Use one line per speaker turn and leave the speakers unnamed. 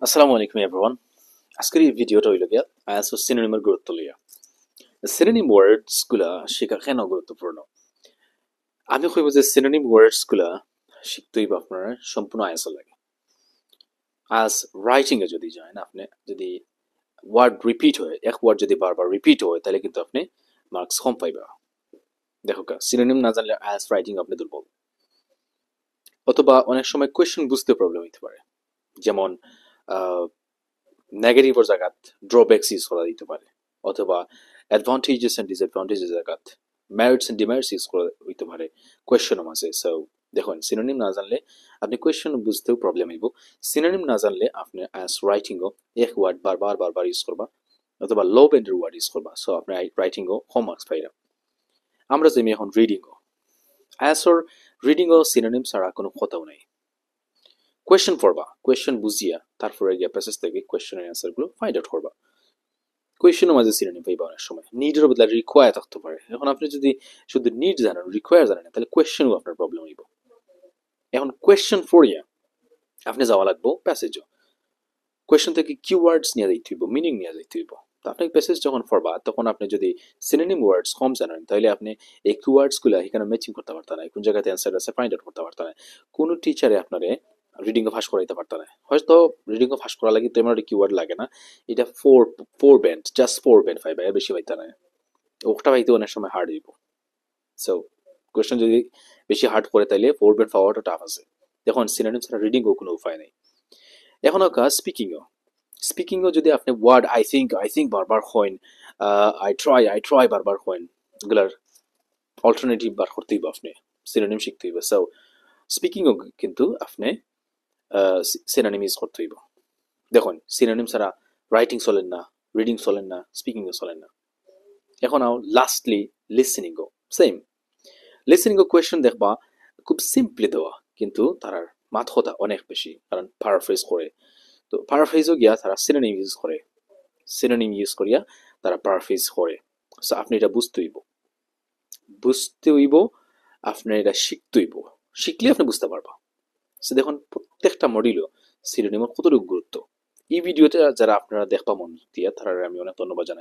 আসসালামু আলাইকুম এভরিওয়ান। আজকের এই ভিডিওটা হইল গিয়া আইএসও সিনোনিমের গুরুত্ব লইয়া। সিনোনিম ওয়ার্ডস গুলা শেখা কেন গুরুত্বপূর্ণ? আমি কইব যে সিনোনিম ওয়ার্ডস গুলা শিখতেই বা আপনার সম্পূর্ণ আইএসও লাগে। আজ রাইটিং এ যদি যান, আপনি যদি ওয়ার্ড রিপিট হয়, এক ওয়ার্ড যদি বারবার রিপিট হয়, তাহলে কিন্তু আপনি মার্কস কম পাইবা। দেখো সিনোনিম না জানলে আইএস রাইটিং আপনি দুর্বল। অথবা অনেক সময় কোয়েশ্চেন বুঝতে প্রবলেম হইতে পারে, যেমন নেগেটিভর জায়গাত ড্রব্যাকস ইউজ করা দিতে পারে, অথবা অ্যাডভান্টেজেস এন্ড ডিসঅ্যাডভান্টেজেস জায়গাত মেরিটস এন্ড ডিমেরিটস ইউজ করা হইতে পারে কোয়েশ্চেনও আছে। সো দেখুন, সিনোনিম না জানলে আপনি কোয়েশ্চেন বুঝতেও প্রবলেম হইব। সিনোনিম না জানলে আপনি অ্যাজ রাইটিংও এক ওয়ার্ড বারবার বারবার ইউজ করবা, অথবা লো বেন্ডের ওয়ার্ড ইউজ করবা। সো আপনি রাইটিংও কম মার্কস পাইরা। আমরা যেমি এখন রিডিংও, অ্যাসর রিডিংও সিনোনিম ছাড়া কোনো কথাও নাই। কোয়েশ্চেন পড়বা, কোয়েশ্চেন বুঝিয়া তারপরে গিয়ে প্যাসেজ থেকে কোয়েশ্চেনের অ্যান্সারগুলো ফাইন্ড আউট করবা। কোয়েশ্চেনের মাঝে সিনোনিম পাইবা অনেক সময়। নিডের বদলে রিকোয়ার থাকতে পারে। এখন আপনি যদি শুধু নিড জানেন, রিকোয়ার জানেন না, তাহলে কোয়েশ্চেনও আপনার প্রবলেম হইব। এখন কোয়েশ্চেন ফরিয়া আপনি যাওয়া লাগবো প্যাসেজও। কোয়েশ্চেন থেকে কিওয়ার্ডস নিয়ে যাইতে হইব, মিনিং নিয়ে যাইতে হইব। তো আপনি প্যাসেজ যখন পড়বা, তখন আপনি যদি সিনোনিম ওয়ার্ডস কম জানেন, তাহলে আপনি এই কিওয়ার্ডস গুলা এখানে ম্যাচিং করতে পারতেন না, কোন জায়গাতে অ্যান্সার আছে ফাইন্ড আউট করতে পারতেন না। কোন টিচারে আপনারে রিডিং ফাঁস করাইতে পারতেন না। হয়তো রিডিং ফাঁস করা লাগে তেমন কিওয়ার্ড লাগে না, এটা four band, just four band five, বেশি পাইতে না। ওটা পাইতে অনেক সময় হার্ড হইব। সো কোয়েশ্চেন যদি বেশি হার্ড করে, তাইলে ফোর ব্যান্ড পাওয়াটা টাফ আছে। দেখুন, সিনোনিম ছাড়া রিডিংও কোনো উপায় নেই। এখন স্পিকিংও যদি আপনি ওয়ার্ড আই থিঙ্ক বারবার হইন, আই ট্রাই বারবার হইন, এগুলার অল্টারনেটিভ বার করতেই বা আপনি সিনোনিম শিখতে হইব। সো স্পিকিংও কিন্তু আপনি সিনোনিম ইউজ করতে হইব। দেখুন, সিনোনিম ছাড়া রাইটিং চলেন না, রিডিং চলেন না, স্পিকিংও চলেন না। এখন লাস্টলি লিসেনিংও সেম। লিসেনিংও কোয়েশ্চেন দেখবা খুব সিম্পলি দেওয়া, কিন্তু তারার মাথা অনেক বেশি, কারণ প্যারাফ্রেজ করে। তো প্যারাফ্রেজও গিয়া তারা সিনোনিম ইউজ করে, সিনোনিম ইউজ করিয়া তারা প্যারাফ্রেজ করে। সো আপনি এটা বুঝতে হইব, আপনার এটা শিখতে হইব। শিখলে আপনি বুঝতে পারবা। সো দেখুন, প্রত্যেকটা মডিউলও সিনোনিমের কতটুকু গুরুত্ব। এই ভিডিওটা যারা আপনারা দেখবা মন দিয়া, তারা আমি অনেক ধন্যবাদ জানাই।